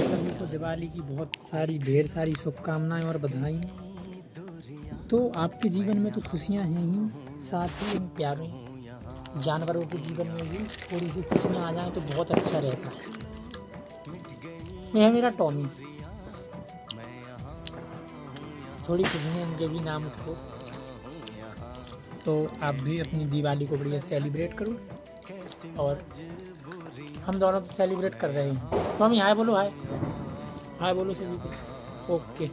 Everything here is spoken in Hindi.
सभी को दिवाली की बहुत सारी ढेर सारी शुभकामनाएं और बधाई। तो आपके जीवन में तो खुशियां हैं ही, साथ ही इन प्यारों जानवरों के जीवन में भी थोड़ी सी खुशियां आ जाएं तो बहुत अच्छा रहता है। यह है मेरा टॉमी, थोड़ी खुशियाँ इनके भी नाम को। तो आप भी अपनी दिवाली को बढ़िया सेलिब्रेट करो और हम दोनों तो सेलिब्रेट कर रहे हैं। टॉमी हाय बोलो, हाय हाय बोलो सभी को। ओके।